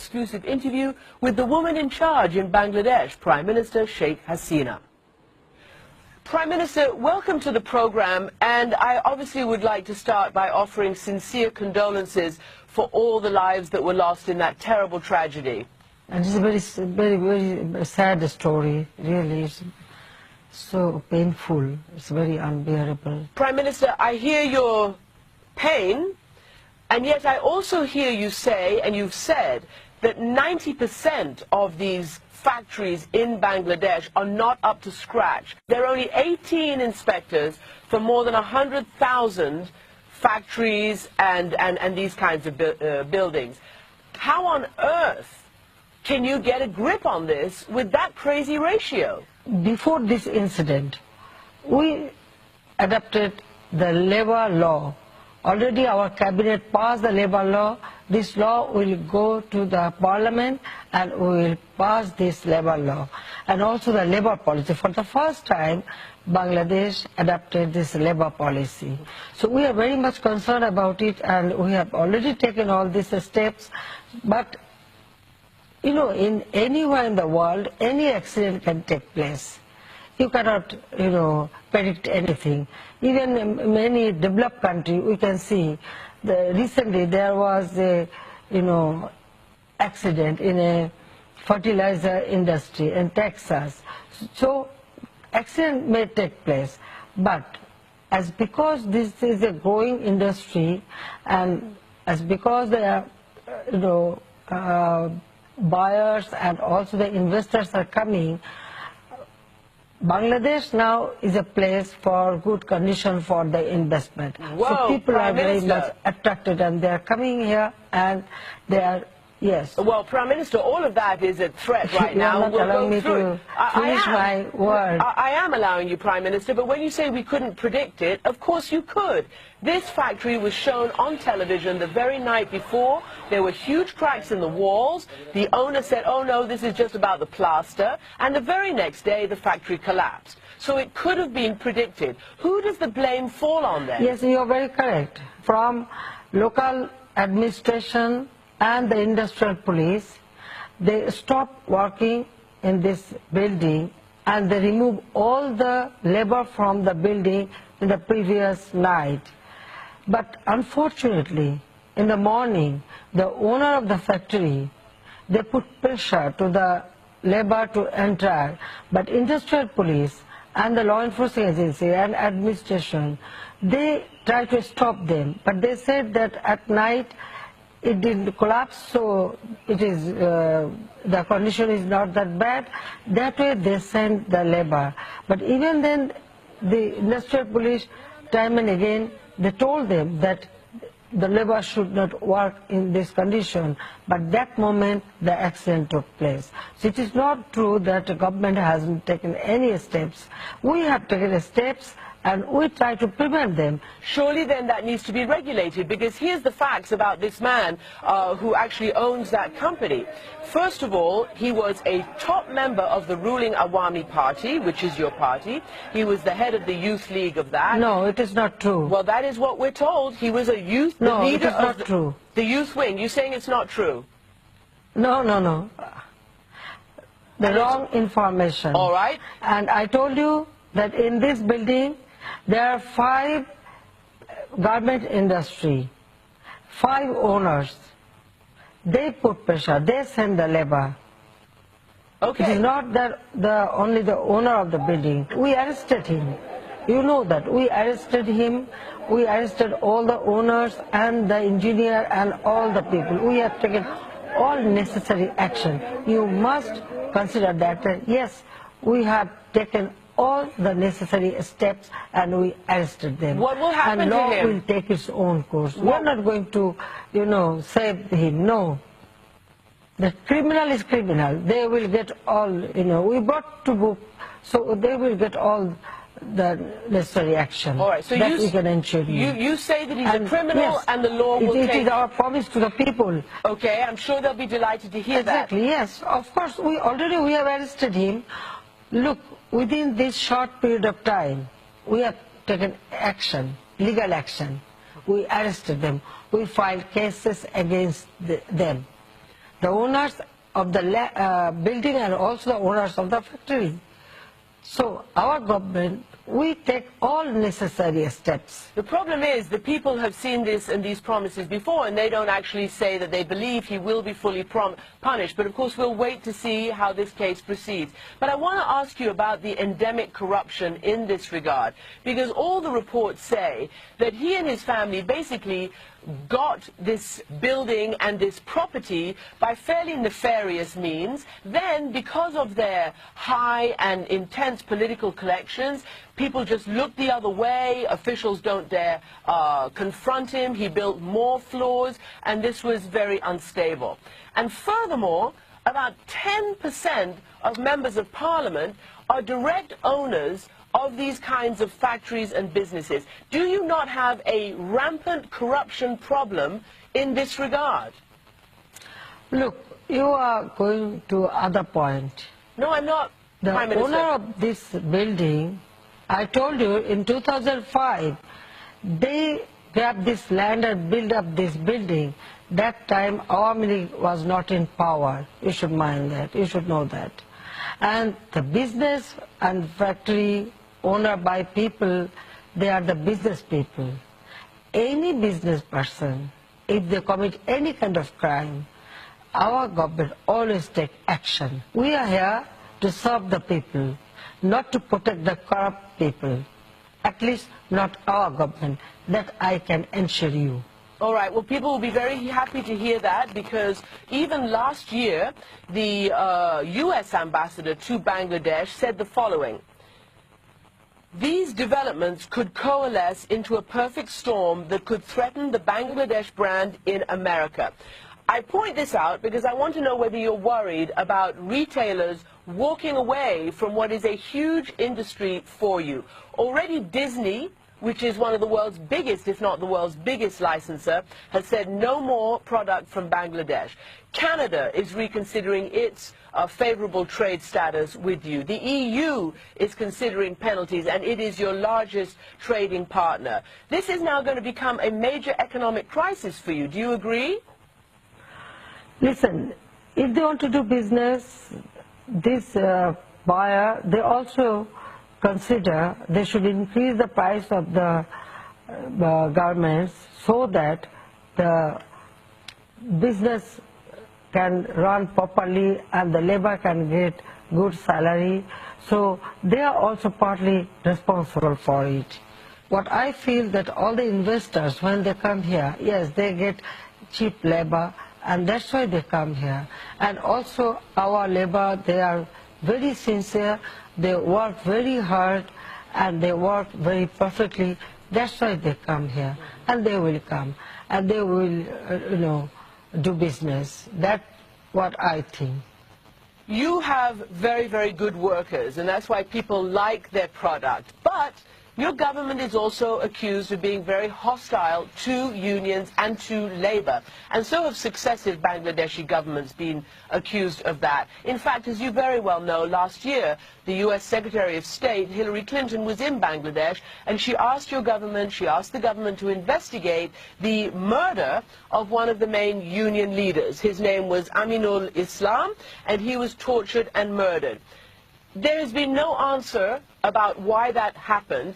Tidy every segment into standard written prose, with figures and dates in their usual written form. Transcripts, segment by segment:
exclusive interview with the woman in charge in Bangladesh, Prime Minister Sheikh Hasina. Prime Minister, welcome to the program, and I obviously would like to start by offering sincere condolences for all the lives that were lost in that terrible tragedy. And it's a very sad story, really. It's so painful. It's very unbearable. Prime Minister, I hear your pain, and yet I also hear you say, and you've said, that 90% of these factories in Bangladesh are not up to scratch. There are only 18 inspectors for more than 100,000 factories and these kinds of buildings. How on earth can you get a grip on this with that crazy ratio? Before this incident, we adopted the labor law. Already our cabinet passed the labor law. This law will go to the parliament and we will pass this labor law. And also the labor policy. For the first time, Bangladesh adopted this labor policy. So we are very much concerned about it, and we have already taken all these steps. But, you know, in anywhere in the world, any accident can take place. You cannot, you know, predict anything. Even in many developed countries, we can see recently there was a, you know, accident in a fertilizer industry in Texas. So accident may take place, but because this is a growing industry, and because there are, you know, buyers and also the investors are coming, Bangladesh now is a place for good condition for the investment. Whoa, so people Prime are very Minister. much attracted, and they are coming here, and they are, yes. Well, Prime Minister, all of that is a threat right You now. are not We'll allowing go me through to it. finish my word. I am allowing you, Prime Minister, but when you say we couldn't predict it, of course you could. This factory was shown on television the very night before. There were huge cracks in the walls. The owner said, oh no, this is just about the plaster. And the very next day, the factory collapsed. So it could have been predicted. Who does the blame fall on then? Yes, you are very correct. From local administration and the industrial police, they stopped working in this building and they removed all the labor from the building in the previous night. But unfortunately, in the morning, the owner of the factory, they put pressure to the labor to enter, but industrial police and the law enforcement agency and administration, they tried to stop them, but they said that at night it didn't collapse, so it is the condition is not that bad. That way they sent the labor. But even then, the industrial police, time and again, they told them that the labor should not work in this condition, but that moment the accident took place. So it is not true that the government hasn't taken any steps. We have taken steps and we try to prevent them. Surely then that needs to be regulated, because here's the facts about this man who actually owns that company. First of all, he was a top member of the ruling Awami Party, which is your party. He was the head of the youth league of that. No, it is not true. Well, that is what we're told. He was a youth No, leader it is not of true. The youth wing. You're saying it's not true? No. The wrong information. All right. And I told you that in this building, there are 5 garment industry, 5 owners. They put pressure, they send the labor. Okay. It is not that only the owner of the building. We arrested him. You know that. We arrested him. We arrested all the owners and the engineer and all the people. We have taken all necessary action. You must consider that, yes, we have taken all the necessary steps and we arrested them. What will happen and to law him? will take its own course. We are not going to, you know, save him. No. The criminal is criminal. They will get all, you know, we brought to book, so they will get all the necessary action. All right, so that we can ensure you say that he's and a criminal, yes, and the law will it take... is our promise to the people. Okay, I'm sure they'll be delighted to hear Exactly, that. yes. Of course, we have arrested him. Look, within this short period of time, we have taken action, legal action. We arrested them. We filed cases against them. the owners of the building and also the owners of the factory. So our government, we take all necessary steps. The problem is the people have seen this and these promises before, and they don't actually say that they believe he will be fully punished. But of course we'll wait to see how this case proceeds. But I want to ask you about the endemic corruption in this regard, because all the reports say that he and his family basically got this building and this property by fairly nefarious means. Then, because of their high and intense political connections, people just look the other way. Officials don't dare confront him. He built more floors, and this was very unstable. And furthermore, about 10% of members of parliament are direct owners of these kinds of factories and businesses. Do you not have a rampant corruption problem in this regard? Look, you are going to other point. No, I'm not, Prime The Minister. owner of this building, I told you in 2005, they grabbed this land and built up this building. That time Awami League was not in power. You should mind that. You should know that. And the business and factory owned by people, they are the business people. Any business person, if they commit any kind of crime, our government always take action. We are here to serve the people, not to protect the corrupt people. At least not our government. That I can assure you. All right, well, people will be very happy to hear that, because even last year, the U.S. ambassador to Bangladesh said the following: these developments could coalesce into a perfect storm that could threaten the Bangladesh brand in America. I point this out because I want to know whether you're worried about retailers walking away from what is a huge industry for you. Already Disney, which is one of the world's biggest, if not the world's biggest licensor, has said no more product from Bangladesh. Canada is reconsidering its favorable trade status with you. The EU is considering penalties, and it is your largest trading partner. This is now going to become a major economic crisis for you. Do you agree? Listen, if they want to do business, this buyer, they also consider they should increase the price of the garments so that the business can run properly and the labor can get good salary. So they are also partly responsible for it. What I feel that all the investors, when they come here, yes, they get cheap labor, and that's why they come here. And also our labor, they are very sincere, they work very hard, and they work very perfectly. That's why they come here, and they will come, and they will, do business. That's what I think. You have very, very good workers, and that's why people like their product. But your government is also accused of being very hostile to unions and to labor. And so have successive Bangladeshi governments been accused of that. In fact, as you very well know, last year, the U.S. Secretary of State, Hillary Clinton, was in Bangladesh, and she asked the government to investigate the murder of one of the main union leaders. His name was Aminul Islam, and he was tortured and murdered. There has been no answer about why that happened,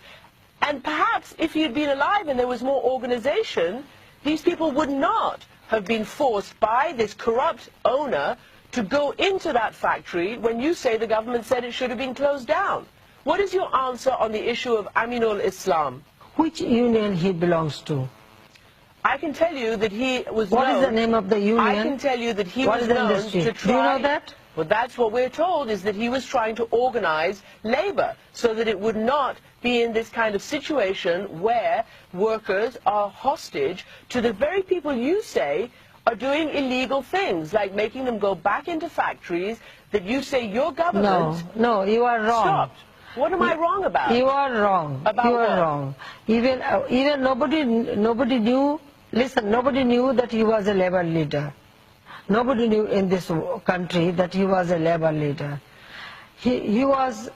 and perhaps if he had been alive and there was more organization, these people would not have been forced by this corrupt owner to go into that factory when you say the government said it should have been closed down. What is your answer on the issue of Aminul Islam? Which union he belongs to? I can tell you that he was What known, is the name of the union? I can tell you that he What was is the known industry? to try... Do you know that? Well, that's what we're told, is that he was trying to organize labor so that it would not be in this kind of situation where workers are hostage to the very people you say are doing illegal things, like making them go back into factories that you say your government... No, you are wrong. Stopped. What am I wrong about? You are wrong. About you are what? wrong. Even nobody knew. Listen, nobody knew that he was a labor leader. Nobody knew in this country that he was a labor leader. He was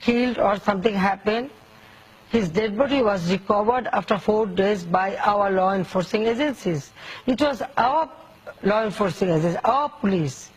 killed or something happened. His dead body was recovered after 4 days by our law enforcing agencies. It was our law enforcing agencies, our police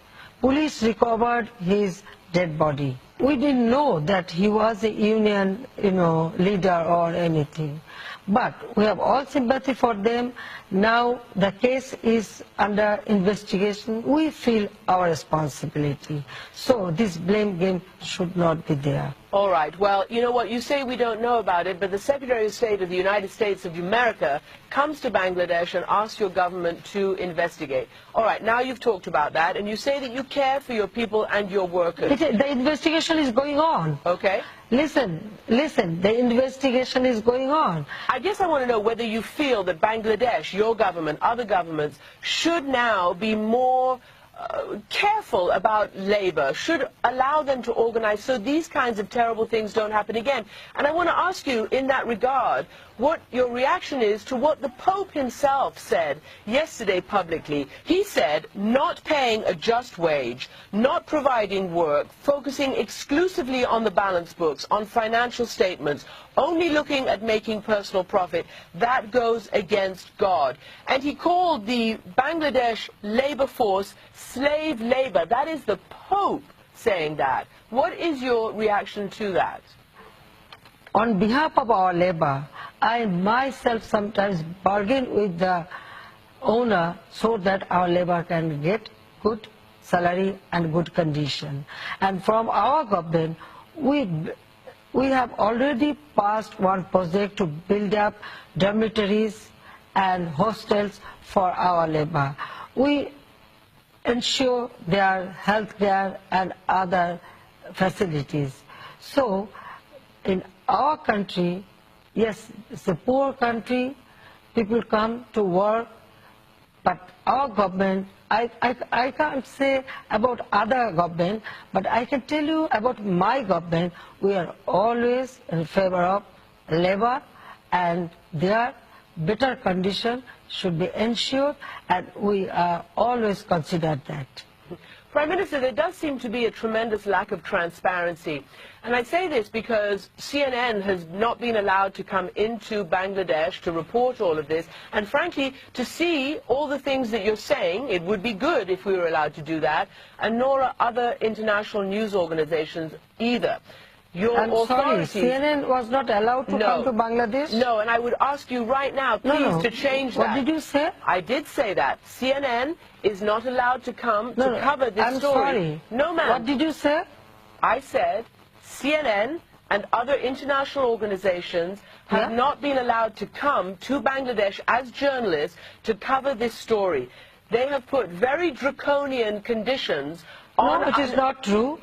recovered his dead body. We didn't know that he was a union, leader or anything. But we have all sympathy for them. Now the case is under investigation. We feel our responsibility. So this blame game should not be there. All right. Well, you know what? You say we don't know about it, but the Secretary of State of the United States of America comes to Bangladesh and asks your government to investigate. All right. Now you've talked about that, and you say that you care for your people and your workers. The investigation is going on. Okay. Listen, the investigation is going on. I guess I want to know whether you feel that Bangladesh, your government, other governments, should now be more careful about labor, should allow them to organize so these kinds of terrible things don't happen again. And I want to ask you in that regard what your reaction is to what the Pope himself said yesterday publicly. He said not paying a just wage, not providing work, focusing exclusively on the balance books, on financial statements, only looking at making personal profit, that goes against God. And he called the Bangladesh labor force slave labor. That is the Pope saying that. What is your reaction to that? On behalf of our labor, I myself sometimes bargain with the owner so that our labor can get good salary and good condition. And from our government, we have already passed one project to build up dormitories and hostels for our labor. We ensure their health care and other facilities. So in our country, yes, it's a poor country, people come to work, but our government, I can't say about other government, but I can tell you about my government. We are always in favor of labor, and their better condition should be ensured, and we always consider that. Prime Minister, there does seem to be a tremendous lack of transparency. And I say this because CNN has not been allowed to come into Bangladesh to report all of this. And frankly, to see all the things that you're saying, it would be good if we were allowed to do that. And nor are other international news organizations either. I'm sorry, CNN was not allowed to come to Bangladesh? No, and I would ask you right now, please, to change that. What did you say? I did say that. CNN is not allowed to come to cover this story. I'm sorry. No, ma'am. What did you say? I said CNN and other international organizations have not been allowed to come to Bangladesh as journalists to cover this story. They have put very draconian conditions on... No, it is not true.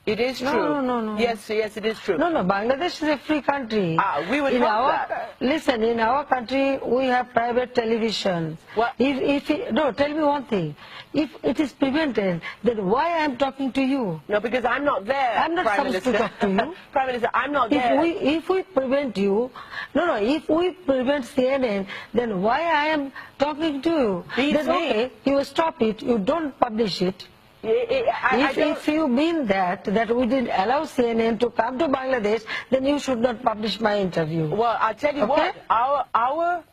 It is true. No. Yes, it is true. No, Bangladesh is a free country. We would hope that. Listen, in our country, we have private television. What? No, tell me one thing. If it is prevented, then why I am talking to you? No, because I'm not there, I'm not supposed to talk to you. Prime Minister, I'm not there. If we prevent you, if we prevent CNN, then why I am talking to you? Then okay, you stop it, you don't publish it. If you mean that we didn't allow CNN to come to Bangladesh, then you should not publish my interview. Well, I'll tell you what, our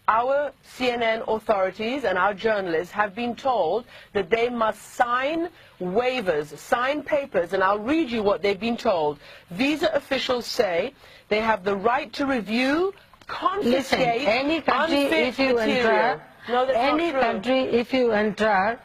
CNN authorities and our journalists have been told that they must sign waivers, sign papers, and I'll read you what they've been told. Visa officials say they have the right to review, confiscate, any country if you enter, if you enter,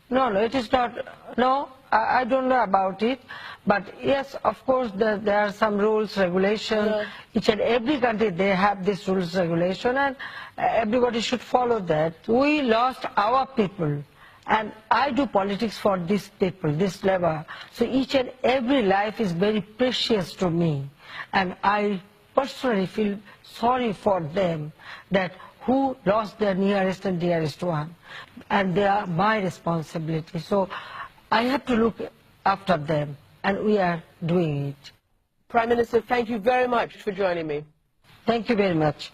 no, it is not. No, I don't know about it. But yes, of course, there are some rules, regulations. Each and every country, they have these rules, regulation, and everybody should follow that. We lost our people, and I do politics for these people, this labor. So each and every life is very precious to me, and I personally feel sorry for them that who lost their nearest and dearest one, and they are my responsibility. So I have to look after them, and we are doing it. Prime Minister, thank you very much for joining me. Thank you very much.